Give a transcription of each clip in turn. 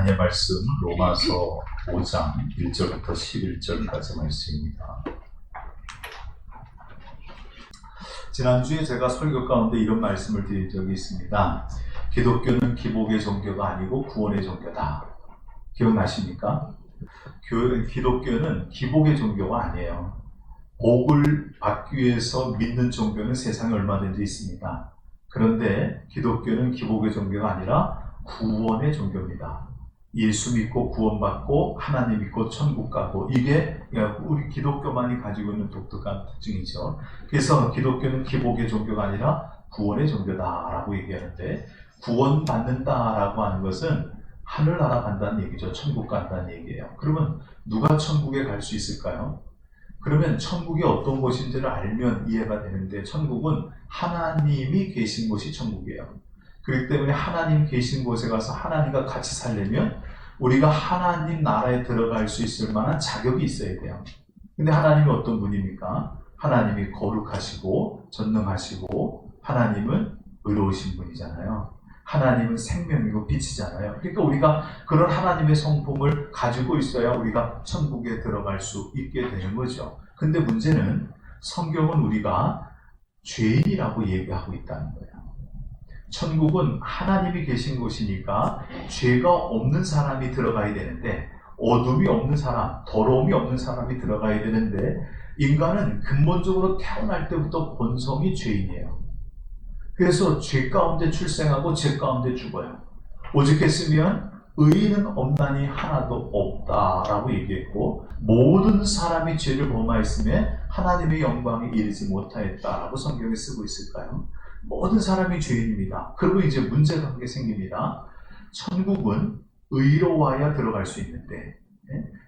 하나님의 말씀은 로마서 5장 1절부터 11절까지 말씀입니다. 지난주에 제가 설교 가운데 이런 말씀을 드린 적이 있습니다. 기독교는 기복의 종교가 아니고 구원의 종교다. 기억나십니까? 기독교는 기복의 종교가 아니에요. 복을 받기 위해서 믿는 종교는 세상에 얼마든지 있습니다. 그런데 기독교는 기복의 종교가 아니라 구원의 종교입니다. 예수 믿고 구원받고 하나님 믿고 천국 가고, 이게 우리 기독교만이 가지고 있는 독특한 특징이죠. 그래서 기독교는 기복의 종교가 아니라 구원의 종교다라고 얘기하는데, 구원받는다라고 하는 것은 하늘나라 간다는 얘기죠. 천국 간다는 얘기예요. 그러면 누가 천국에 갈 수 있을까요? 그러면 천국이 어떤 곳인지를 알면 이해가 되는데, 천국은 하나님이 계신 곳이 천국이에요. 그렇기 때문에 하나님 계신 곳에 가서 하나님과 같이 살려면 우리가 하나님 나라에 들어갈 수 있을 만한 자격이 있어야 돼요. 근데 하나님이 어떤 분입니까? 하나님이 거룩하시고 전능하시고 하나님은 의로우신 분이잖아요. 하나님은 생명이고 빛이잖아요. 그러니까 우리가 그런 하나님의 성품을 가지고 있어야 우리가 천국에 들어갈 수 있게 되는 거죠. 근데 문제는 성경은 우리가 죄인이라고 얘기하고 있다는 거예요. 천국은 하나님이 계신 곳이니까 죄가 없는 사람이 들어가야 되는데, 어둠이 없는 사람, 더러움이 없는 사람이 들어가야 되는데, 인간은 근본적으로 태어날 때부터 본성이 죄인이에요. 그래서 죄 가운데 출생하고 죄 가운데 죽어요. 오죽했으면 의인은 없나니 하나도 없다라고 얘기했고, 모든 사람이 죄를 범하였으며 하나님의 영광에 이르지 못하였다라고 성경에 쓰고 있을까요? 모든 사람이 죄인입니다. 그리고 이제 문제가 한 게 생깁니다. 천국은 의로워야 들어갈 수 있는데,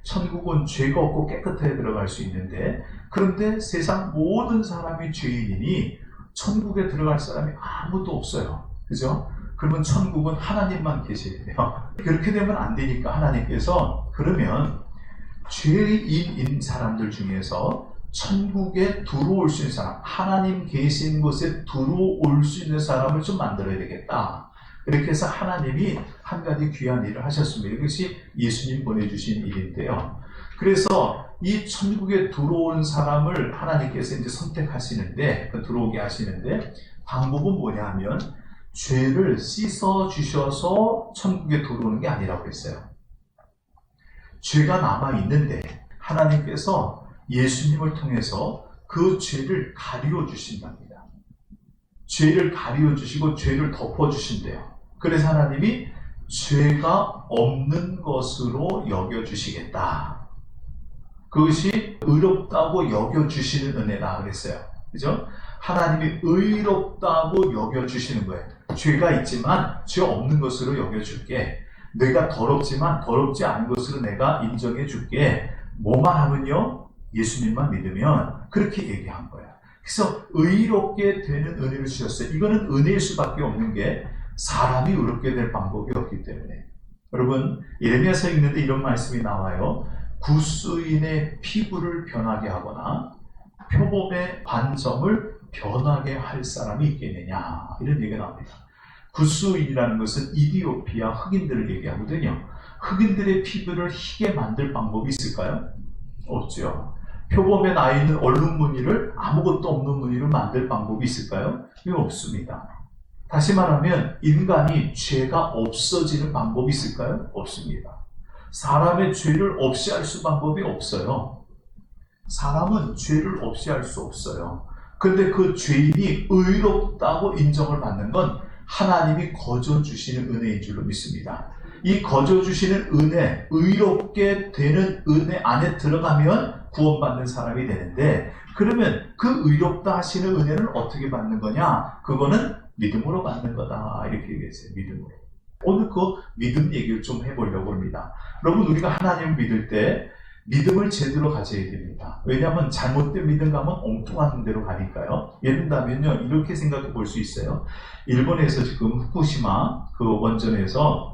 천국은 죄가 없고 깨끗하게 들어갈 수 있는데, 그런데 세상 모든 사람이 죄인이니 천국에 들어갈 사람이 아무도 없어요. 그죠? 그러면 천국은 하나님만 계셔야 돼요. 그렇게 되면 안 되니까 하나님께서, 그러면 죄인인 사람들 중에서 천국에 들어올 수 있는 사람, 하나님 계신 곳에 들어올 수 있는 사람을 좀 만들어야 되겠다. 이렇게 해서 하나님이 한 가지 귀한 일을 하셨습니다. 이것이 예수님 보내주신 일인데요. 그래서 이 천국에 들어오는 사람을 하나님께서 이제 선택하시는데, 들어오게 하시는데, 방법은 뭐냐 하면 죄를 씻어 주셔서 천국에 들어오는 게 아니라고 했어요. 죄가 남아 있는데 하나님께서 예수님을 통해서 그 죄를 가리워 주신답니다. 죄를 가리워 주시고 죄를 덮어 주신대요. 그래서 하나님이 죄가 없는 것으로 여겨 주시겠다. 그것이 의롭다고 여겨 주시는 은혜다 그랬어요. 그죠? 하나님이 의롭다고 여겨 주시는 거예요. 죄가 있지만 죄 없는 것으로 여겨 줄게. 내가 더럽지만 더럽지 않은 것으로 내가 인정해 줄게. 뭐만 하면요? 예수님만 믿으면, 그렇게 얘기한 거야. 그래서 의롭게 되는 은혜를 주셨어요. 이거는 은혜일 수밖에 없는 게, 사람이 의롭게 될 방법이 없기 때문에. 여러분, 예레미야서 읽는데 이런 말씀이 나와요. 굿수인의 피부를 변하게 하거나 표범의 반점을 변하게 할 사람이 있겠느냐, 이런 얘기가 나옵니다. 굿수인이라는 것은 이디오피아 흑인들을 얘기하거든요. 흑인들의 피부를 희게 만들 방법이 있을까요? 없죠. 표범에 나 있는 얼룩 무늬를 아무것도 없는 무늬로 만들 방법이 있을까요? 이거 없습니다. 다시 말하면 인간이 죄가 없어지는 방법이 있을까요? 없습니다. 사람의 죄를 없이 할 수 방법이 없어요. 사람은 죄를 없이 할 수 없어요. 그런데 그 죄인이 의롭다고 인정을 받는 건 하나님이 거저 주시는 은혜인 줄로 믿습니다. 이 거저 주시는 은혜, 의롭게 되는 은혜 안에 들어가면 구원받는 사람이 되는데, 그러면 그 의롭다 하시는 은혜는 어떻게 받는 거냐? 그거는 믿음으로 받는 거다, 이렇게 얘기했어요. 믿음으로. 오늘 그 믿음 얘기를 좀 해보려고 합니다. 여러분, 우리가 하나님을 믿을 때 믿음을 제대로 가져야 됩니다. 왜냐하면 잘못된 믿음 가면 엉뚱한 데로 가니까요. 예를 들면요, 이렇게 생각해 볼 수 있어요. 일본에서 지금 후쿠시마 그 원전에서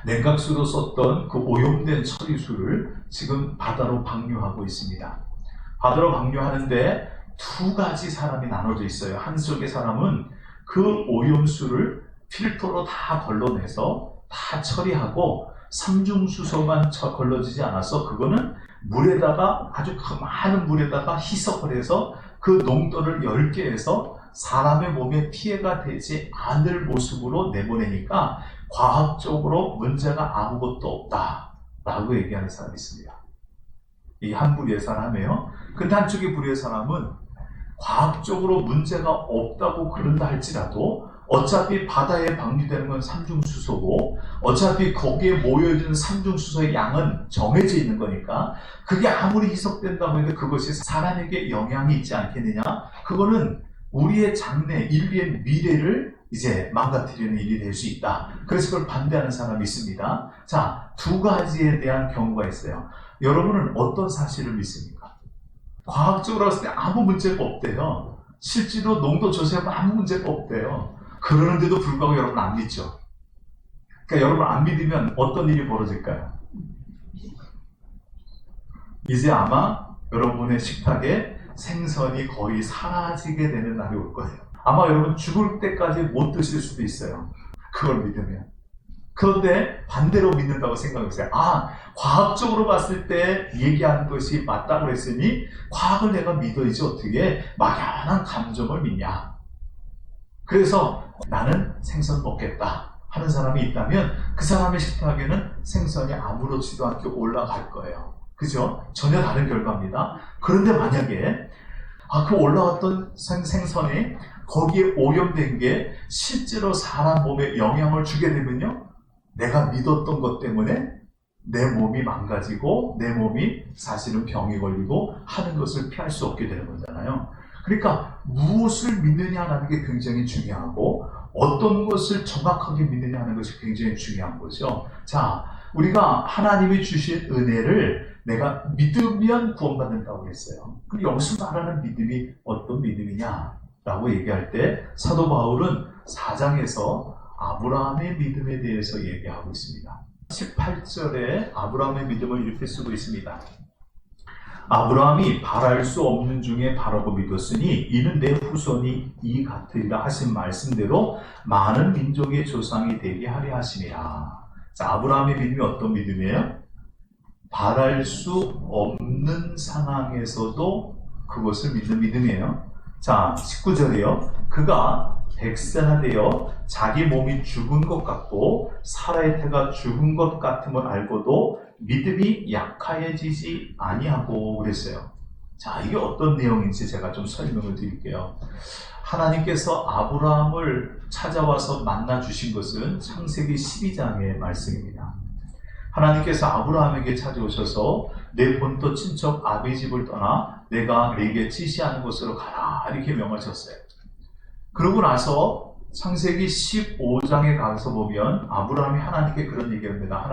냉각수로 썼던 그 오염된 처리수를 지금 바다로 방류하고 있습니다. 바다로 방류하는데 두 가지 사람이 나눠져 있어요. 한 쪽의 사람은 그 오염수를 필터로 다 걸러내서 다 처리하고 삼중수소만 걸러지지 않아서 그거는 물에다가 아주 많은 물에다가 희석을 해서 그 농도를 10개 해서 사람의 몸에 피해가 되지 않을 모습으로 내보내니까 과학적으로 문제가 아무것도 없다라고 얘기하는 사람이 있습니다. 이 한 부류의 사람이에요. 근데 한쪽의 부류의 사람은 과학적으로 문제가 없다고 그런다 할지라도 어차피 바다에 방류되는 건 삼중수소고 어차피 거기에 모여있는 삼중수소의 양은 정해져 있는 거니까 그게 아무리 희석된다고 해도 그것이 사람에게 영향이 있지 않겠느냐? 그거는 우리의 장래, 인류의 미래를 이제 망가뜨리는 일이 될 수 있다. 그래서 그걸 반대하는 사람이 있습니다. 자, 두 가지에 대한 경우가 있어요. 여러분은 어떤 사실을 믿습니까? 과학적으로 봤을 때 아무 문제가 없대요. 실제로 농도 조사해보면 아무 문제가 없대요. 그러는데도 불구하고 여러분 안 믿죠. 그러니까 여러분 안 믿으면 어떤 일이 벌어질까요? 이제 아마 여러분의 식탁에 생선이 거의 사라지게 되는 날이 올 거예요. 아마 여러분 죽을 때까지 못 드실 수도 있어요. 그걸 믿으면. 그런데 반대로 믿는다고 생각해보세요. 아, 과학적으로 봤을 때 얘기하는 것이 맞다고 했으니 과학을 내가 믿어야지 어떻게 막연한 감정을 믿냐. 그래서 나는 생선 먹겠다 하는 사람이 있다면 그 사람의 식탁에는 생선이 아무렇지도 않게 올라갈 거예요. 그죠? 전혀 다른 결과입니다. 그런데 만약에 그 올라왔던 생선이 거기에 오염된 게 실제로 사람 몸에 영향을 주게 되면요, 내가 믿었던 것 때문에 내 몸이 망가지고 내 몸이 사실은 병이 걸리고 하는 것을 피할 수 없게 되는 거잖아요. 그러니까 무엇을 믿느냐라는 게 굉장히 중요하고 어떤 것을 정확하게 믿느냐 하는 것이 굉장히 중요한 거죠. 자, 우리가 하나님이 주신 은혜를 내가 믿으면 구원받는다고 했어요. 그럼 여기서 말하는 믿음이 어떤 믿음이냐라고 얘기할 때 사도 바울은 4장에서 아브라함의 믿음에 대해서 얘기하고 있습니다. 18절에 아브라함의 믿음을 이렇게 쓰고 있습니다. 아브라함이 바랄 수 없는 중에 바라고 믿었으니 이는 내 후손이 이 같으리라 하신 말씀대로 많은 민족의 조상이 되게 하려 하심이라. 자, 아브라함의 믿음이 어떤 믿음이에요? 바랄 수 없는 상황에서도 그것을 믿는 믿음이에요. 자, 19절이요. 그가 백세나 되어 자기 몸이 죽은 것 같고 사라의 태가 죽은 것 같음을 알고도 믿음이 약하여지지 아니하고 그랬어요. 자, 이게 어떤 내용인지 제가 좀 설명을 드릴게요. 하나님께서 아브라함을 찾아와서 만나 주신 것은 창세기 12장의 말씀입니다. 하나님께서 아브라함에게 찾아오셔서 내 본토 친척 아비 집을 떠나 내가 네게 지시하는 곳으로 가라 이렇게 명하셨어요. 그러고 나서 창세기 15장에 가서 보면 아브라함이 하나님께 그런 얘기합니다.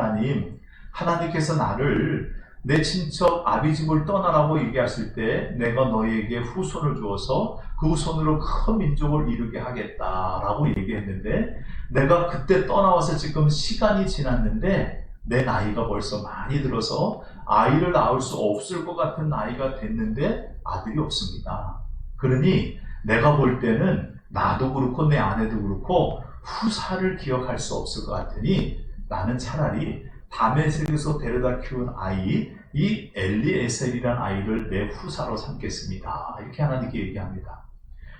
하나님께서 나를 내 친척 아비 집을 떠나라고 얘기하실 때 내가 너에게 후손을 주어서 그 후손으로 큰 민족을 이루게 하겠다라고 얘기했는데 내가 그때 떠나와서 지금 시간이 지났는데 내 나이가 벌써 많이 들어서 아이를 낳을 수 없을 것 같은 나이가 됐는데 아들이 없습니다. 그러니 내가 볼 때는 나도 그렇고 내 아내도 그렇고 후사를 기억할 수 없을 것 같으니 나는 차라리 다메섹에서 데려다 키운 아이 이 엘리에셀이라는 아이를 내 후사로 삼겠습니다. 이렇게 하나님께 얘기합니다.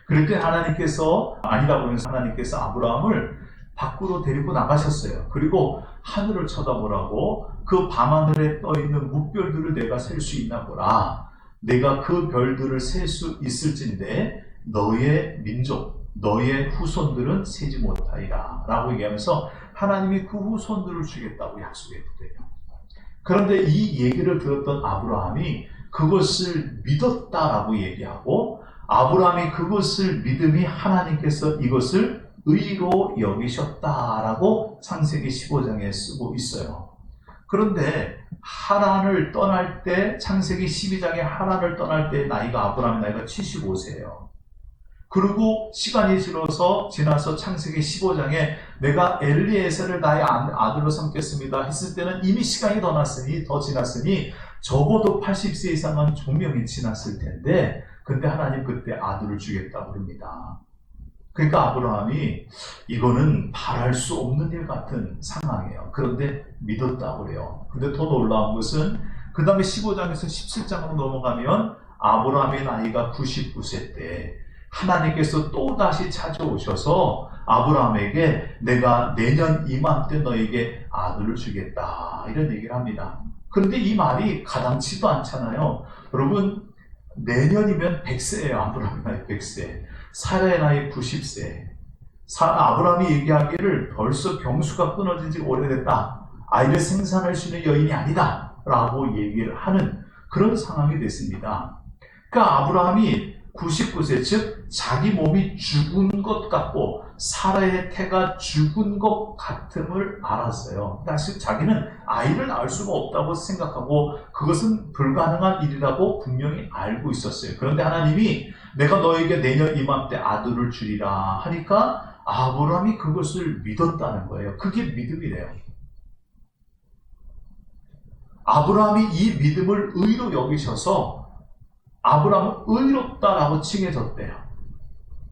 그럴 때 하나님께서 아니라고 하면서 하나님께서 아브라함을 밖으로 데리고 나가셨어요. 그리고 하늘을 쳐다보라고 그 밤하늘에 떠있는 뭇별들을 내가 셀 수 있나 보라. 내가 그 별들을 셀 수 있을진데 너의 민족, 너의 후손들은 세지 못하리라 라고 얘기하면서 하나님이 그 후손들을 주겠다고 약속했거든요. 그런데 이 얘기를 들었던 아브라함이 그것을 믿었다라고 얘기하고 아브라함이 그것을 믿음이 하나님께서 이것을 의로 여기셨다라고 창세기 15장에 쓰고 있어요. 그런데 하란을 떠날 때 창세기 12장에 하란을 떠날 때 나이가 아브라함의 나이가 75세예요. 그리고 시간이 지나서 창세기 15장에 내가 엘리에셀을 나의 아들로 삼겠습니다 했을 때는 이미 시간이 더 지났으니 적어도 80세 이상은 종명이 지났을 텐데 근데 하나님 그때 아들을 주겠다고 그럽니다. 그러니까 아브라함이 이거는 바랄 수 없는 일 같은 상황이에요. 그런데 믿었다고 그래요. 근데 더 놀라운 것은 그 다음에 15장에서 17장으로 넘어가면 아브라함의 나이가 99세 때 하나님께서 또다시 찾아오셔서 아브라함에게 내가 내년 이맘때 너에게 아들을 주겠다 이런 얘기를 합니다. 그런데 이 말이 가당치도 않잖아요. 여러분, 내년이면 100세예요. 아브라함의 나이 100세. 사라의 나이 90세. 아브라함이 얘기하기를 벌써 경수가 끊어진 지 오래됐다. 아이를 생산할 수 있는 여인이 아니다. 라고 얘기를 하는 그런 상황이 됐습니다. 그러니까 아브라함이 99세, 즉 자기 몸이 죽은 것 같고 사라의 태가 죽은 것 같음을 알았어요. 사실 자기는 아이를 낳을 수가 없다고 생각하고 그것은 불가능한 일이라고 분명히 알고 있었어요. 그런데 하나님이 내가 너에게 내년 이맘때 아들을 주리라 하니까 아브라함이 그것을 믿었다는 거예요. 그게 믿음이래요. 아브라함이 이 믿음을 의로 여기셔서 아브라함은 의롭다라고 칭해졌대요.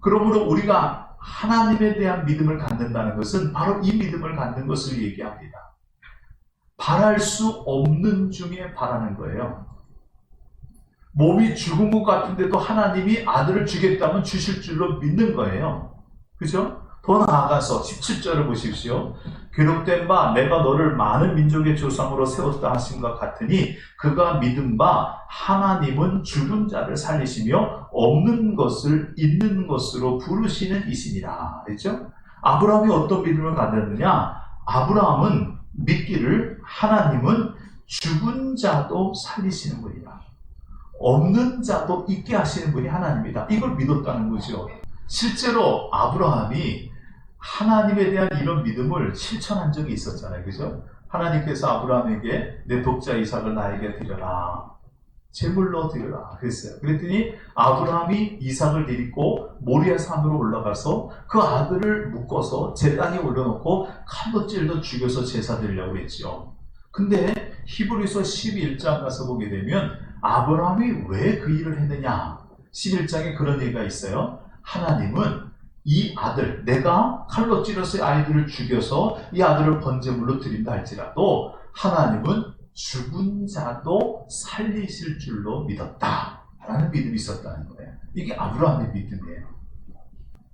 그러므로 우리가 하나님에 대한 믿음을 갖는다는 것은 바로 이 믿음을 갖는 것을 얘기합니다. 바랄 수 없는 중에 바라는 거예요. 몸이 죽은 것 같은데도 하나님이 아들을 주겠다면 주실 줄로 믿는 거예요. 그죠? 더 나아가서 17절을 보십시오. 기록된 바 내가 너를 많은 민족의 조상으로 세웠다 하심과 같으니 그가 믿은 바 하나님은 죽은 자를 살리시며 없는 것을 있는 것으로 부르시는 이시니라. 그렇죠? 아브라함이 어떤 믿음을 가졌느냐? 아브라함은 믿기를 하나님은 죽은 자도 살리시는 분이다. 없는 자도 있게 하시는 분이 하나님이다. 이걸 믿었다는 거죠. 실제로 아브라함이 하나님에 대한 이런 믿음을 실천한 적이 있었잖아요. 그죠? 하나님께서 아브라함에게 내 독자 이삭을 나에게 드려라. 제물로 드려라. 그랬어요. 그랬더니 아브라함이 이삭을 데리고 모리아 산으로 올라가서 그 아들을 묶어서 제단에 올려놓고 칼로 찔러 죽여서 제사 드리려고 했죠. 근데 히브리서 11장 가서 보게 되면 아브라함이 왜 그 일을 했느냐? 11장에 그런 얘기가 있어요. 하나님은 이 아들, 내가 칼로 찔러서 아이들을 죽여서 이 아들을 번제물로 드린다 할지라도 하나님은 죽은 자도 살리실 줄로 믿었다 라는 믿음이 있었다는 거예요. 이게 아브라함의 믿음이에요.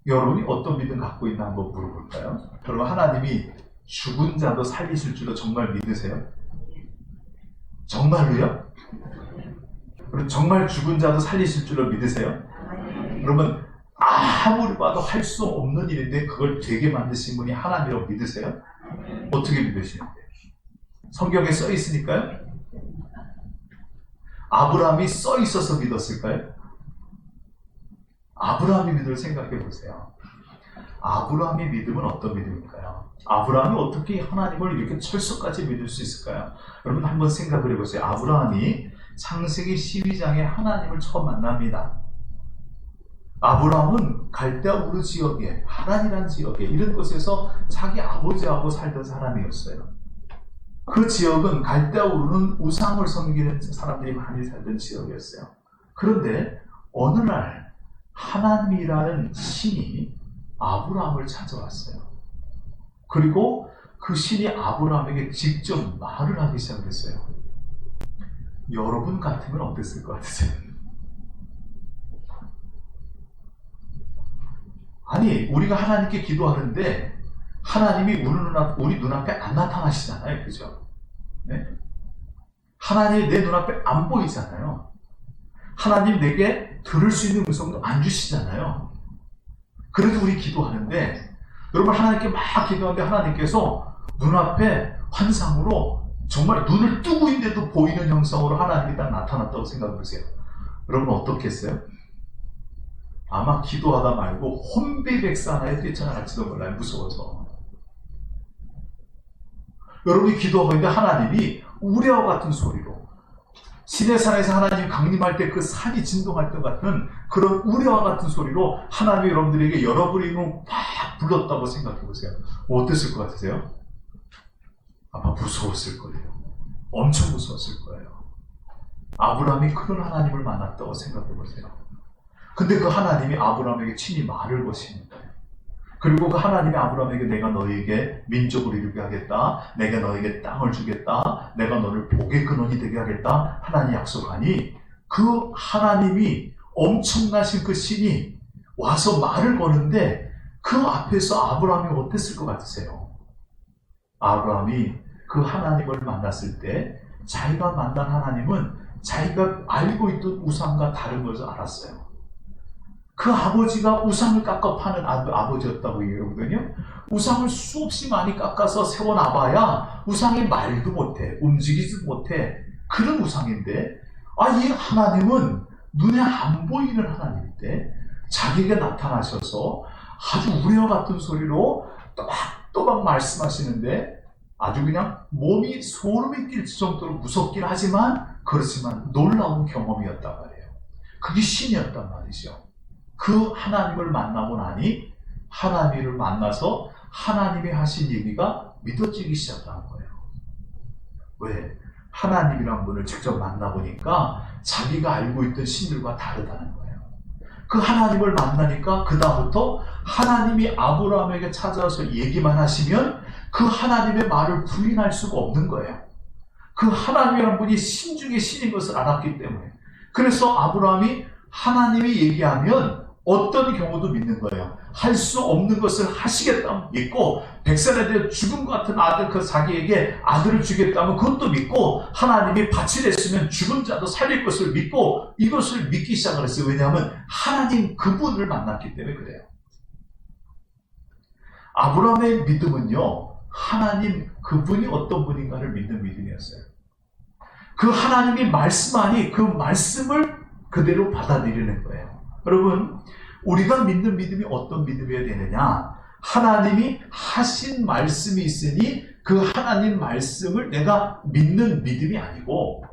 여러분이 어떤 믿음 갖고 있나 한번 물어볼까요? 여러분, 하나님이 죽은 자도 살리실 줄로 정말 믿으세요? 정말로요? 그럼 정말 죽은 자도 살리실 줄로 믿으세요? 그러면 아무리 봐도 할 수 없는 일인데 그걸 되게 만드신 분이 하나님이라고 믿으세요? 어떻게 믿으시는데? 성경에 써 있으니까요? 아브라함이 써 있어서 믿었을까요? 아브라함의 믿음을 생각해 보세요. 아브라함의 믿음은 어떤 믿음일까요? 아브라함이 어떻게 하나님을 이렇게 철석같이 믿을 수 있을까요? 여러분 한번 생각을 해보세요. 아브라함이 창세기 12장에 하나님을 처음 만납니다. 아브라함은 갈대아 우르 지역에, 하란이라는 지역에 이런 곳에서 자기 아버지하고 살던 사람이었어요. 그 지역은 갈대아 우르는 우상을 섬기는 사람들이 많이 살던 지역이었어요. 그런데 어느 날 하나님이라는 신이 아브라함을 찾아왔어요. 그리고 그 신이 아브라함에게 직접 말을 하기 시작했어요. 여러분 같으면 어땠을 것 같으세요? 아니, 우리가 하나님께 기도하는데 하나님이 우리 눈앞에 안 나타나시잖아요. 그죠? 네? 하나님이 내 눈앞에 안 보이잖아요. 하나님 내게 들을 수 있는 음성도 안 주시잖아요. 그래도 우리 기도하는데 여러분 하나님께 막 기도하는데 하나님께서 눈앞에 환상으로 정말 눈을 뜨고 있는데도 보이는 형상으로 하나님이 딱 나타났다고 생각해 보세요. 여러분 어떻겠어요? 아마 기도하다 말고 혼비백산하에 뛰쳐나갈지도 몰라요. 무서워서. 여러분이 기도하고 있는데 하나님이 우레와 같은 소리로 시내산에서 하나님이 강림할 때 그 산이 진동할 것 같은 그런 우레와 같은 소리로 하나님이 여러분들에게 여러분의 이름을 막 불렀다고 생각해 보세요. 어땠을 것 같으세요? 아마 무서웠을 거예요. 엄청 무서웠을 거예요. 아브라함이 그런 하나님을 만났다고 생각해 보세요. 근데 그 하나님이 아브라함에게 친히 말을 거시는 거예요. 그리고 그 하나님이 아브라함에게 내가 너에게 민족을 이루게 하겠다. 내가 너에게 땅을 주겠다. 내가 너를 복의 근원이 되게 하겠다. 하나님 약속하니 그 하나님이 엄청나신 그 신이 와서 말을 거는데 그 앞에서 아브라함이 어땠을 것 같으세요? 아브라함이 그 하나님을 만났을 때 자기가 만난 하나님은 자기가 알고 있던 우상과 다른 것을 알았어요. 그 아버지가 우상을 깎아 파는 아버지였다고 얘기하거든요. 우상을 수없이 많이 깎아서 세워놔봐야 우상이 말도 못해, 움직이지도 못해. 그런 우상인데, 이 하나님은 눈에 안 보이는 하나님인데 자기에게 나타나셔서 아주 우레와 같은 소리로 또박또박 말씀하시는데 아주 그냥 몸이 소름이 낄 정도로 무섭긴 하지만 그렇지만 놀라운 경험이었단 말이에요. 그게 신이었단 말이죠. 그 하나님을 만나고 나니 하나님을 만나서 하나님이 하신 얘기가 믿어지기 시작하는 거예요. 왜? 하나님이란 분을 직접 만나보니까 자기가 알고 있던 신들과 다르다는 거예요. 그 하나님을 만나니까 그 다음부터 하나님이 아브라함에게 찾아와서 얘기만 하시면 그 하나님의 말을 부인할 수가 없는 거예요. 그 하나님이란 분이 신 중에 신인 것을 알았기 때문에. 그래서 아브라함이 하나님이 얘기하면 어떤 경우도 믿는 거예요. 할 수 없는 것을 하시겠다면 믿고, 백살에 대해 죽음 같은 아들, 그 자기에게 아들을 주겠다면 그것도 믿고, 하나님이 밭이 됐으면 죽은 자도 살릴 것을 믿고, 이것을 믿기 시작을 했어요. 왜냐하면 하나님 그분을 만났기 때문에 그래요. 아브라함의 믿음은요, 하나님 그분이 어떤 분인가를 믿는 믿음이었어요. 그 하나님이 말씀하니 그 말씀을 그대로 받아들이는 거예요. 여러분, 우리가 믿는 믿음이 어떤 믿음이어야 되느냐? 하나님이 하신 말씀이 있으니 그 하나님 말씀을 내가 믿는 믿음이 아니고,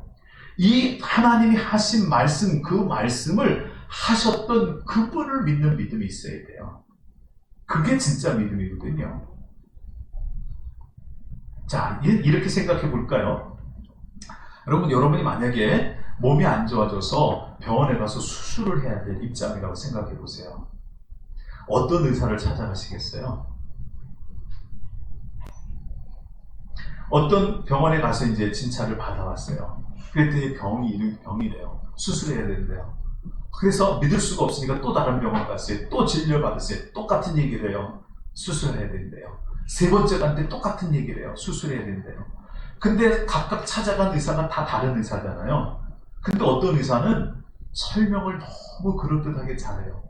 이 하나님이 하신 말씀, 그 말씀을 하셨던 그분을 믿는 믿음이 있어야 돼요. 그게 진짜 믿음이거든요. 자, 이렇게 생각해 볼까요? 여러분이 만약에 몸이 안 좋아져서 병원에 가서 수술을 해야 될 입장이라고 생각해 보세요. 어떤 의사를 찾아가시겠어요? 어떤 병원에 가서 이제 진찰을 받아왔어요. 그랬더니 병이래요. 수술해야 된대요. 그래서 믿을 수가 없으니까 또 다른 병원 갔어요. 또 진료 받았어요. 똑같은 얘기를 해요. 수술해야 된대요. 세 번째 갔는데 똑같은 얘기를 해요. 수술해야 된대요. 근데 각각 찾아간 의사가 다 다른 의사잖아요. 근데 어떤 의사는 설명을 너무 그럴듯하게 잘해요.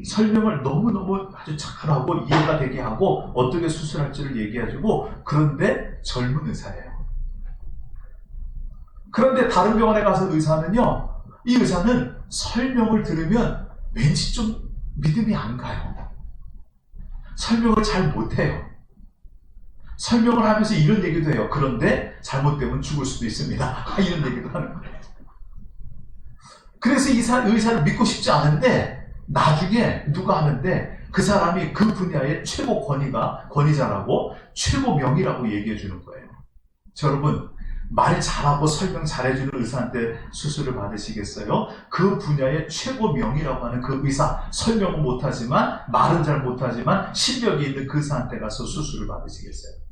설명을 너무너무 아주 잘하고 이해가 되게 하고 어떻게 수술할지를 얘기해주고, 그런데 젊은 의사예요. 그런데 다른 병원에 가서 의사는요, 이 의사는 설명을 들으면 왠지 좀 믿음이 안 가요. 설명을 잘 못해요. 설명을 하면서 이런 얘기도 해요. 그런데 잘못되면 죽을 수도 있습니다. 이런 얘기도 하는 거예요. 그래서 의사를 믿고 싶지 않은데 나중에 누가 하는데 그 사람이 그 분야의 최고 권위자라고 최고 명이라고 얘기해 주는 거예요. 여러분, 말 잘하고 설명 잘해주는 의사한테 수술을 받으시겠어요? 그 분야의 최고 명이라고 하는 그 의사, 설명은 못하지만 말은 잘 못하지만 실력이 있는 그 의사한테 가서 수술을 받으시겠어요?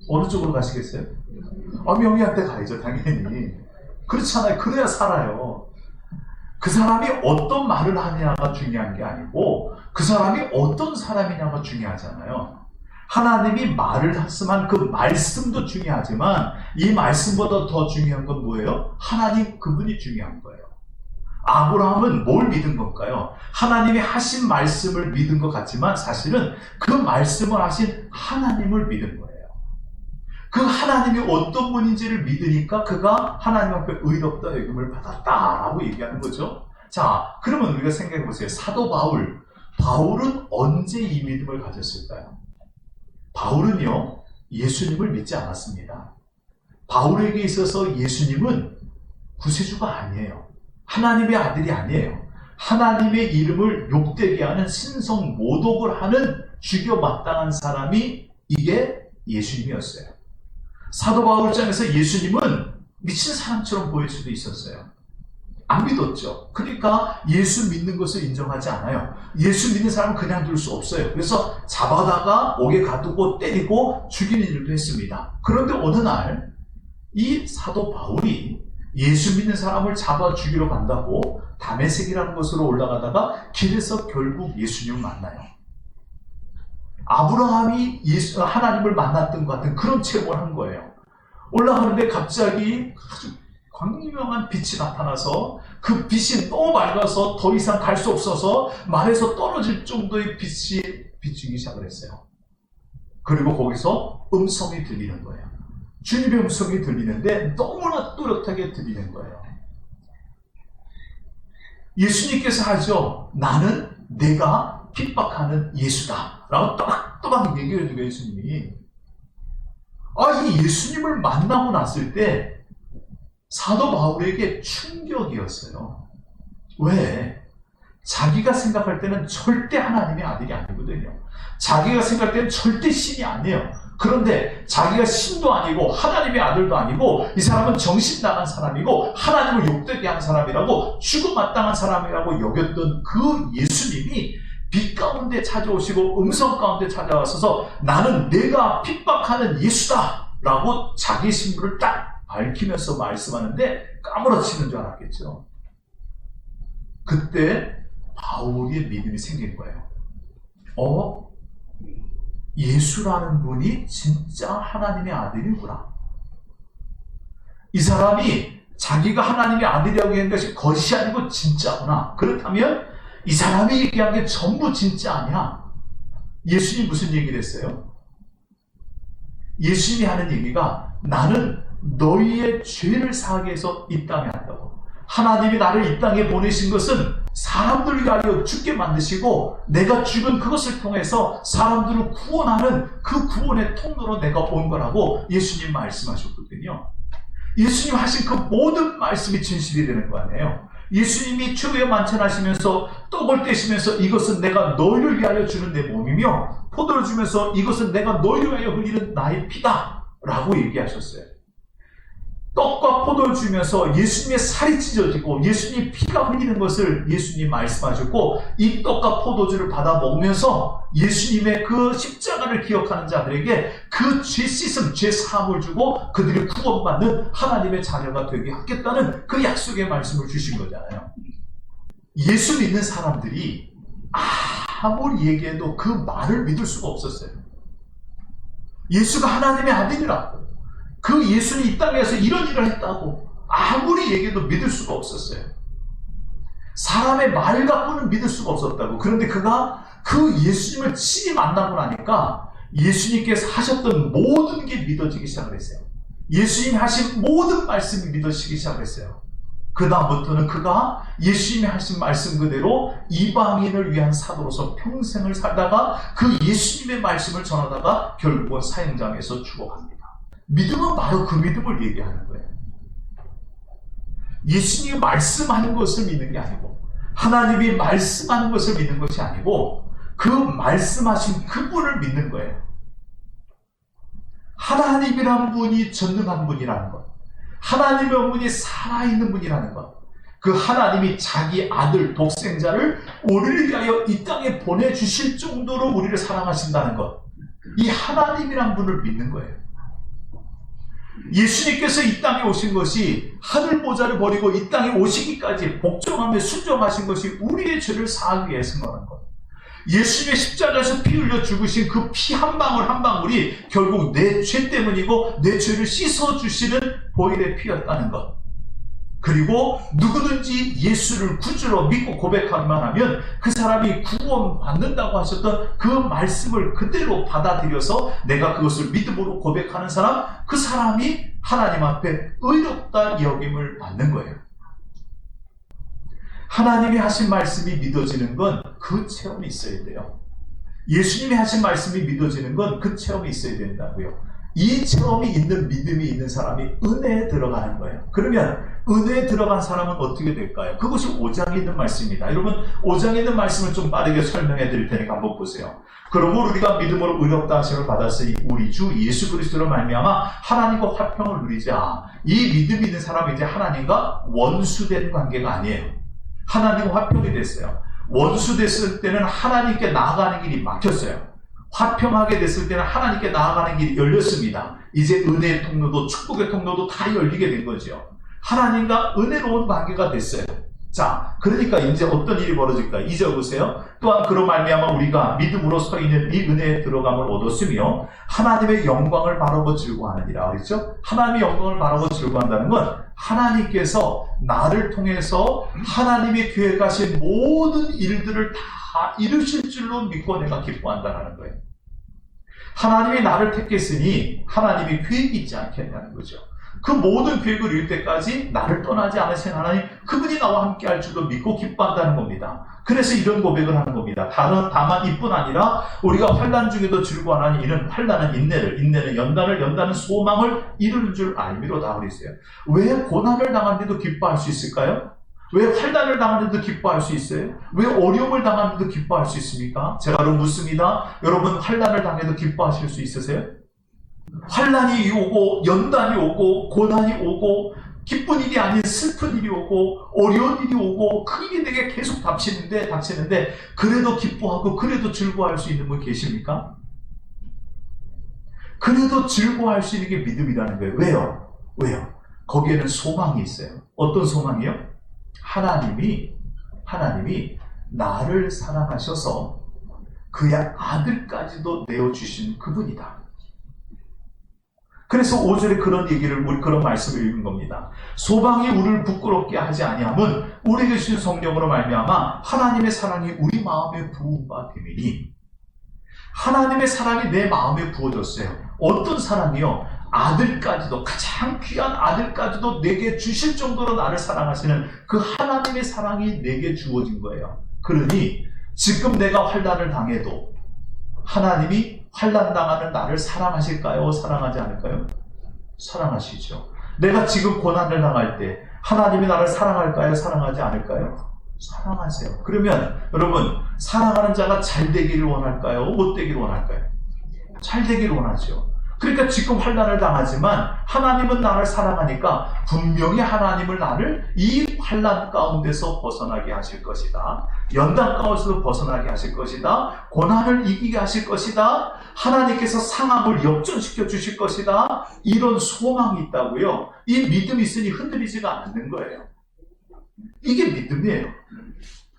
어느 쪽으로 가시겠어요? 명의한테 가야죠, 당연히. 그렇잖아요. 그래야 살아요. 그 사람이 어떤 말을 하냐가 중요한 게 아니고 그 사람이 어떤 사람이냐가 중요하잖아요. 하나님이 말을 했으면 그 말씀도 중요하지만 이 말씀보다 더 중요한 건 뭐예요? 하나님 그분이 중요한 거예요. 아브라함은 뭘 믿은 걸까요? 하나님이 하신 말씀을 믿은 것 같지만 사실은 그 말씀을 하신 하나님을 믿은 거예요. 그 하나님이 어떤 분인지를 믿으니까 그가 하나님 앞에 의롭다 여김을 받았다라고 얘기하는 거죠. 자, 그러면 우리가 생각해 보세요. 사도 바울은 언제 이 믿음을 가졌을까요? 바울은요, 예수님을 믿지 않았습니다. 바울에게 있어서 예수님은 구세주가 아니에요. 하나님의 아들이 아니에요. 하나님의 이름을 욕되게 하는 신성 모독을 하는 죽여 마땅한 사람이 이게 예수님이었어요. 사도 바울 입장에서 예수님은 미친 사람처럼 보일 수도 있었어요. 안 믿었죠. 그러니까 예수 믿는 것을 인정하지 않아요. 예수 믿는 사람은 그냥 둘 수 없어요. 그래서 잡아다가 옥에 가두고 때리고 죽이는 일도 했습니다. 그런데 어느 날 이 사도 바울이 예수 믿는 사람을 잡아 죽이러 간다고 다메섹이라는 곳으로 올라가다가 길에서 결국 예수님을 만나요. 아브라함이 하나님을 만났던 것 같은 그런 체험을 한 거예요. 올라가는데 갑자기 아주 광명한 빛이 나타나서 그 빛이 너무 맑아서 더 이상 갈 수 없어서 말에서 떨어질 정도의 빛이 비추기 시작을 했어요. 그리고 거기서 음성이 들리는 거예요. 주님의 음성이 들리는데 너무나 뚜렷하게 들리는 거예요. 예수님께서 하죠. 나는 내가 핍박하는 예수다 라고 또박또박 얘기를 해주고 예수님이. 이 예수님을 만나고 났을 때 사도 바울에게 충격이었어요. 왜? 자기가 생각할 때는 절대 하나님의 아들이 아니거든요. 자기가 생각할 때는 절대 신이 아니에요. 그런데 자기가 신도 아니고 하나님의 아들도 아니고 이 사람은 정신 나간 사람이고 하나님을 욕되게 한 사람이라고 죽음마땅한 사람이라고 여겼던 그 예수님이 빛 가운데 찾아오시고 음성 가운데 찾아와서 나는 내가 핍박하는 예수다 라고 자기 신분을 딱 밝히면서 말씀하는데 까무러치는 줄 알았겠죠. 그때 바울의 믿음이 생긴 거예요. 예수라는 분이 진짜 하나님의 아들이구나. 이 사람이 자기가 하나님의 아들이라고 하는 것이 거짓이 아니고 진짜구나. 그렇다면 이 사람이 얘기한 게 전부 진짜 아니야. 예수님이 무슨 얘기를 했어요? 예수님이 하는 얘기가 나는 너희의 죄를 사하게 해서 이 땅에 왔다고. 하나님이 나를 이 땅에 보내신 것은 사람들을 위하여 죽게 만드시고 내가 죽은 그것을 통해서 사람들을 구원하는 그 구원의 통로로 내가 온 거라고 예수님 말씀하셨거든요. 예수님 하신 그 모든 말씀이 진실이 되는 거 아니에요. 예수님이 추후에 만찬하시면서 떡을 떼시면서 이것은 내가 너희를 위하여 주는 내 몸이며 포도를 주면서 이것은 내가 너희를 위하여 흘리는 나의 피다 라고 얘기하셨어요. 떡과 포도를 주면서 예수님의 살이 찢어지고 예수님의 피가 흘리는 것을 예수님 말씀하셨고 이 떡과 포도주를 받아 먹으면서 예수님의 그 십자가를 기억하는 자들에게 그 죄 씻음, 죄 사함을 주고 그들이 구원받는 하나님의 자녀가 되게 하겠다는 그 약속의 말씀을 주신 거잖아요. 예수 믿는 사람들이 아무리 얘기해도 그 말을 믿을 수가 없었어요. 예수가 하나님의 아들이라고, 그 예수는 이 땅에서 이런 일을 했다고 아무리 얘기해도 믿을 수가 없었어요. 사람의 말 갖고는 믿을 수가 없었다고. 그런데 그가 그 예수님을 친히 만나고 나니까 예수님께서 하셨던 모든 게 믿어지기 시작을 했어요. 예수님이 하신 모든 말씀이 믿어지기 시작을 했어요. 그 다음부터는 그가 예수님이 하신 말씀 그대로 이방인을 위한 사도로서 평생을 살다가 그 예수님의 말씀을 전하다가 결국은 사형장에서 죽어갑니다. 믿음은 바로 그 믿음을 얘기하는 거예요. 예수님이 말씀하는 것을 믿는 게 아니고 하나님이 말씀하는 것을 믿는 것이 아니고 그 말씀하신 그분을 믿는 거예요. 하나님이라는 분이 전능한 분이라는 것, 하나님의 분이 살아있는 분이라는 것, 그 하나님이 자기 아들 독생자를 우리를 위하여 이 땅에 보내주실 정도로 우리를 사랑하신다는 것, 이 하나님이란 분을 믿는 거예요. 예수님께서 이 땅에 오신 것이 하늘 보좌를 버리고 이 땅에 오시기까지 복종하며 순종하신 것이 우리의 죄를 사하기 위해서라는 것. 예수님의 십자가에서 피 흘려 죽으신 그 피 한 방울 한 방울이 결국 내 죄 때문이고 내 죄를 씻어주시는 보혈의 피였다는 것. 그리고 누구든지 예수를 구주로 믿고 고백하기만 하면 그 사람이 구원받는다고 하셨던 그 말씀을 그대로 받아들여서 내가 그것을 믿음으로 고백하는 사람, 그 사람이 하나님 앞에 의롭다 여김을 받는 거예요. 하나님이 하신 말씀이 믿어지는 건 그 체험이 있어야 돼요. 예수님이 하신 말씀이 믿어지는 건 그 체험이 있어야 된다고요. 이 체험이 있는 믿음이 있는 사람이 은혜에 들어가는 거예요. 그러면 은혜에 들어간 사람은 어떻게 될까요? 그것이 5장에 있는 말씀입니다. 여러분 5장에 있는 말씀을 좀 빠르게 설명해 드릴 테니까 한번 보세요. 그러므로 우리가 믿음으로 의롭다 하심을 받았으니 우리 주 예수 그리스도로 말미암아 하나님과 화평을 누리자. 이 믿음이 있는 사람은 이제 하나님과 원수된 관계가 아니에요. 하나님과 화평이 됐어요. 원수됐을 때는 하나님께 나아가는 길이 막혔어요. 화평하게 됐을 때는 하나님께 나아가는 길이 열렸습니다. 이제 은혜의 통로도 축복의 통로도 다 열리게 된 거죠. 하나님과 은혜로운 관계가 됐어요. 자, 그러니까 이제 어떤 일이 벌어질까요? 2절 보세요. 또한 그로 말미암아 우리가 믿음으로 서 있는 이 은혜에 들어감을 얻었으며 하나님의 영광을 바라보 즐거워하느니라. 그렇죠? 하나님의 영광을 바라보 즐거워한다는 건 하나님께서 나를 통해서 하나님이 계획하신 모든 일들을 다 이루실 줄로 믿고 내가 기뻐한다는 거예요. 하나님이 나를 택했으니 하나님이 계획이 있지 않겠냐는 거죠. 그 모든 계획을 이룰 때까지 나를 떠나지 않으신 하나님, 그분이 나와 함께 할 줄도 믿고 기뻐한다는 겁니다. 그래서 이런 고백을 하는 겁니다. 다만 이뿐 아니라 우리가 환난 중에도 즐거워하니 이는 환난은 인내는 연단은 소망을 이루는 줄 알미로다 그랬어요. 왜 고난을 당하는데도 기뻐할 수 있을까요? 왜 환난을 당하는데도 기뻐할 수 있어요? 왜 어려움을 당하는데도 기뻐할 수 있습니까? 제가 여러분 묻습니다. 여러분 환난을 당해도 기뻐하실 수 있으세요? 환난이 오고 연단이 오고 고난이 오고 기쁜 일이 아닌 슬픈 일이 오고 어려운 일이 오고 큰 일이 내게 계속 닥치는데 그래도 기뻐하고 그래도 즐거워할 수 있는 분 계십니까? 그래도 즐거워할 수 있는 게 믿음이라는 거예요. 왜요? 거기에는 소망이 있어요. 어떤 소망이요? 하나님이 나를 사랑하셔서 그의 아들까지도 내어주신 그분이다. 그래서 5절에 그런 말씀을 읽은 겁니다. 소망이 우리를 부끄럽게 하지 아니함은 우리에게 주신 성령으로 말미암아 하나님의 사랑이 우리 마음에 부은 바 됨이니. 하나님의 사랑이 내 마음에 부어졌어요. 어떤 사랑이요? 아들까지도, 가장 귀한 아들까지도 내게 주실 정도로 나를 사랑하시는 그 하나님의 사랑이 내게 주어진 거예요. 그러니 지금 내가 환난을 당해도 하나님이 환난당하는 나를 사랑하실까요? 사랑하지 않을까요? 사랑하시죠. 내가 지금 고난을 당할 때 하나님이 나를 사랑할까요? 사랑하지 않을까요? 사랑하세요. 그러면 여러분, 사랑하는 자가 잘 되기를 원할까요? 못 되기를 원할까요? 잘 되기를 원하죠. 그러니까 지금 환난을 당하지만 하나님은 나를 사랑하니까 분명히 하나님을 나를 이 환난 가운데서 벗어나게 하실 것이다. 연단 가운데서 벗어나게 하실 것이다. 고난을 이기게 하실 것이다. 하나님께서 상함을 역전시켜 주실 것이다. 이런 소망이 있다고요. 이 믿음이 있으니 흔들리지가 않는 거예요. 이게 믿음이에요.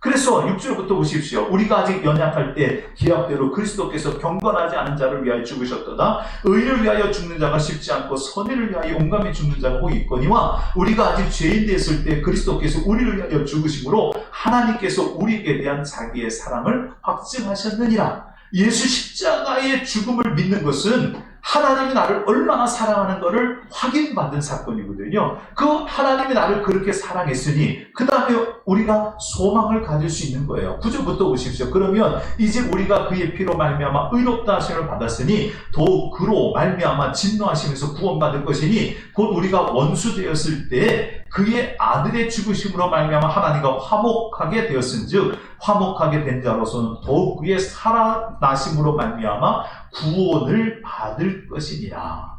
그래서 6절부터 보십시오. 우리가 아직 연약할 때 기약대로 그리스도께서 경건하지 않은 자를 위하여 죽으셨도다. 의를 위하여 죽는 자가 쉽지 않고 선의를 위하여 온감히 죽는 자가 꼭 있거니와 우리가 아직 죄인 되었을 때 그리스도께서 우리를 위하여 죽으심으로 하나님께서 우리에게 대한 자기의 사랑을 확증하셨느니라. 예수 십자가의 죽음을 믿는 것은 하나님이 나를 얼마나 사랑하는 것을 확인받은 사건이거든요. 그 하나님이 나를 그렇게 사랑했으니 그 다음에 우리가 소망을 가질 수 있는 거예요. 9절부터 보십시오. 그러면 이제 우리가 그의 피로 말미암아 의롭다 하심을 받았으니 더욱 그로 말미암아 진노하심에서 구원받을 것이니 곧 우리가 원수 되었을 때 그의 아들의 죽으심으로 말미암아 하나님과 화목하게 되었은즉 화목하게 된 자로서는 더욱 그의 살아나심으로 말미암아 구원을 받을 것이니라.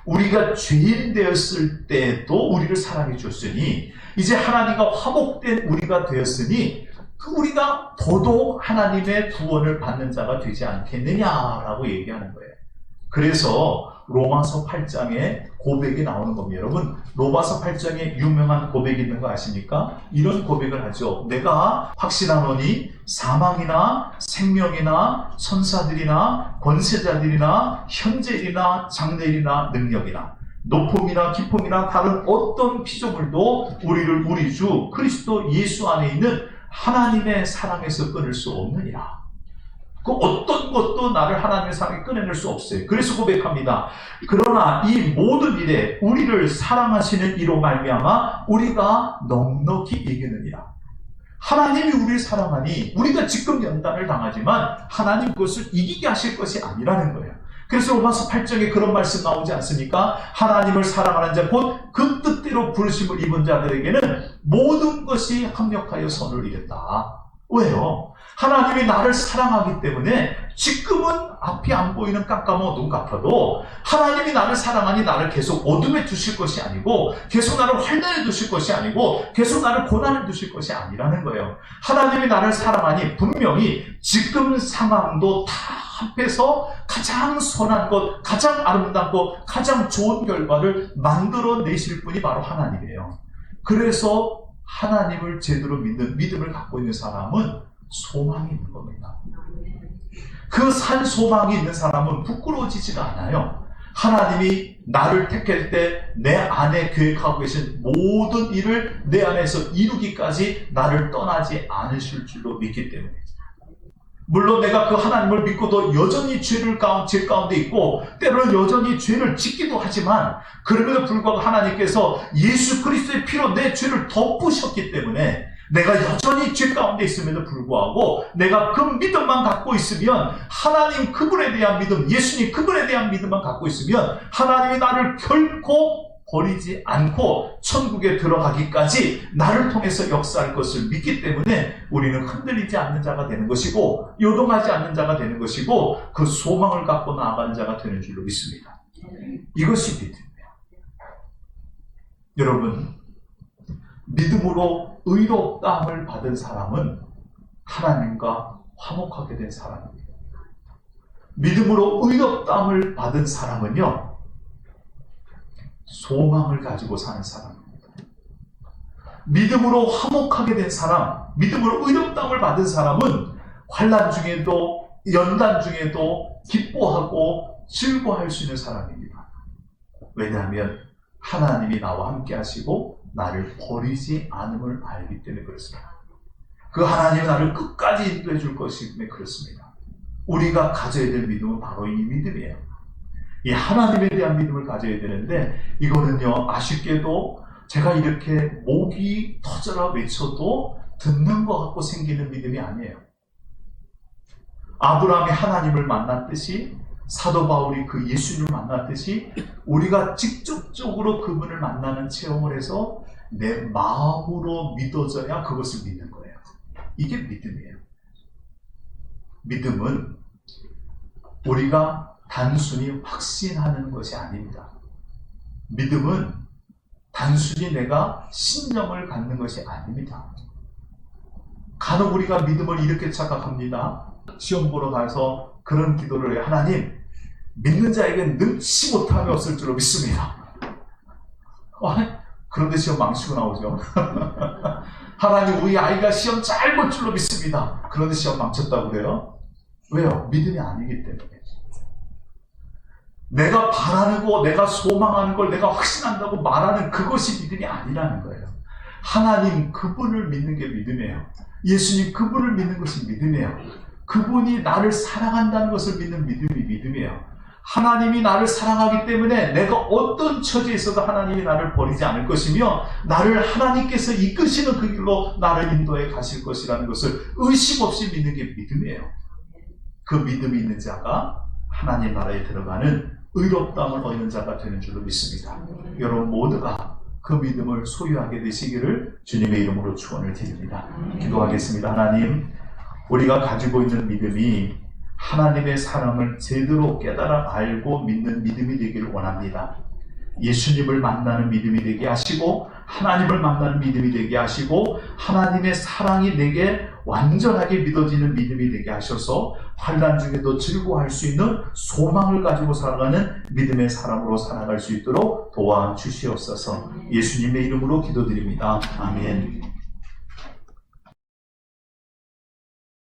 우리가 죄인 되었을 때도 우리를 사랑해 줬으니 이제 하나님과 화목된 우리가 되었으니 우리가 더더욱 하나님의 구원을 받는 자가 되지 않겠느냐라고 얘기하는 거예요. 그래서 로마서 8장에 고백이 나오는 겁니다. 여러분, 로마서 8장에 유명한 고백이 있는 거 아십니까? 이런 고백을 하죠. 내가 확신하노니 사망이나 생명이나 천사들이나 권세자들이나 현재일이나 장래일이나 능력이나 높음이나 깊음이나 다른 어떤 피조물도 우리를 우리 주 그리스도 예수 안에 있는 하나님의 사랑에서 끊을 수 없느니라. 그 어떤 것도 나를 하나님의 사랑에 끊어낼 수 없어요. 그래서 고백합니다. 그러나 이 모든 일에 우리를 사랑하시는 이로 말미암아 우리가 넉넉히 이기느니라. 하나님이 우리를 사랑하니 우리가 지금 연단을 당하지만 하나님 그것을 이기게 하실 것이 아니라는 거예요. 그래서 로마서 8장에 그런 말씀 나오지 않습니까? 하나님을 사랑하는 자 곧 그 뜻대로 부르심을 입은 자들에게는 모든 것이 합력하여 선을 이뤘다. 왜요? 하나님이 나를 사랑하기 때문에 지금은 앞이 안 보이는 깜깜한 어둠 같아도 하나님이 나를 사랑하니 나를 계속 어둠에 두실 것이 아니고 계속 나를 환난에 두실 것이 아니고 계속 나를 고난에 두실 것이 아니라는 거예요. 하나님이 나를 사랑하니 분명히 지금 상황도 다 합해서 가장 선한 것, 가장 아름다운 것, 가장 좋은 결과를 만들어내실 분이 바로 하나님이에요. 그래서 하나님을 제대로 믿는 믿음을 갖고 있는 사람은 소망이 있는 겁니다. 그 산 소망이 있는 사람은 부끄러워지지가 않아요. 하나님이 나를 택할 때 내 안에 계획하고 계신 모든 일을 내 안에서 이루기까지 나를 떠나지 않으실 줄로 믿기 때문에. 물론 내가 그 하나님을 믿고도 여전히 죄 가운데 있고 때로는 여전히 죄를 짓기도 하지만 그럼에도 불구하고 하나님께서 예수 그리스도의 피로 내 죄를 덮으셨기 때문에 내가 여전히 죄 가운데 있음에도 불구하고 내가 그 믿음만 갖고 있으면 하나님 그분에 대한 믿음, 예수님 그분에 대한 믿음만 갖고 있으면 하나님이 나를 결코 버리지 않고 천국에 들어가기까지 나를 통해서 역사할 것을 믿기 때문에 우리는 흔들리지 않는 자가 되는 것이고 요동하지 않는 자가 되는 것이고 그 소망을 갖고 나아가는 자가 되는 줄로 믿습니다. 이것이 믿음이에요. 여러분, 믿음으로 의롭다함을 받은 사람은 하나님과 화목하게 된 사람입니다. 믿음으로 의롭다함을 받은 사람은요, 소망을 가지고 사는 사람입니다. 믿음으로 화목하게 된 사람, 믿음으로 의롭다함을 받은 사람은 환난 중에도 연단 중에도 기뻐하고 즐거워할 수 있는 사람입니다. 왜냐하면 하나님이 나와 함께 하시고 나를 버리지 않음을 알기 때문에 그렇습니다. 그 하나님이 나를 끝까지 인도해 줄 것이기 때문에 그렇습니다. 우리가 가져야 될 믿음은 바로 이 믿음이에요. 이 하나님에 대한 믿음을 가져야 되는데 이거는요, 아쉽게도 제가 이렇게 목이 터져라 외쳐도 듣는 것 같고 생기는 믿음이 아니에요. 아브라함이 하나님을 만났듯이 사도 바울이 그 예수님을 만났듯이 우리가 직접적으로 그분을 만나는 체험을 해서 내 마음으로 믿어져야 그것을 믿는 거예요. 이게 믿음이에요. 믿음은 우리가 단순히 확신하는 것이 아닙니다. 믿음은 단순히 내가 신념을 갖는 것이 아닙니다. 간혹 우리가 믿음을 이렇게 착각합니다. 시험 보러 가서 그런 기도를 해요. 하나님, 믿는 자에게는 능치 못함이 없을 줄로 믿습니다. 그런데 시험 망치고 나오죠. 하나님, 우리 아이가 시험 잘 볼 줄로 믿습니다. 그런데 시험 망쳤다고 그래요? 왜요? 믿음이 아니기 때문에. 내가 바라는 내가 소망하는 걸 내가 확신한다고 말하는 그것이 믿음이 아니라는 거예요. 하나님 그분을 믿는 게 믿음이에요. 예수님 그분을 믿는 것이 믿음이에요. 그분이 나를 사랑한다는 것을 믿는 믿음이 믿음이에요. 하나님이 나를 사랑하기 때문에 내가 어떤 처지에 있어도 하나님이 나를 버리지 않을 것이며 나를 하나님께서 이끄시는 그 길로 나를 인도해 가실 것이라는 것을 의심 없이 믿는 게 믿음이에요. 그 믿음이 있는 자가 하나님 나라에 들어가는 의롭다함을 얻는 자가 되는 줄로 믿습니다. 여러분 모두가 그 믿음을 소유하게 되시기를 주님의 이름으로 축원을 드립니다. 기도하겠습니다. 하나님, 우리가 가지고 있는 믿음이 하나님의 사랑을 제대로 깨달아 알고 믿는 믿음이 되기를 원합니다. 예수님을 만나는 믿음이 되게 하시고 하나님을 만나는 믿음이 되게 하시고 하나님의 사랑이 내게 완전하게 믿어지는 믿음이 되게 하셔서 환난 중에도 즐거워할 수 있는 소망을 가지고 살아가는 믿음의 사람으로 살아갈 수 있도록 도와주시옵소서. 예수님의 이름으로 기도드립니다. 아멘.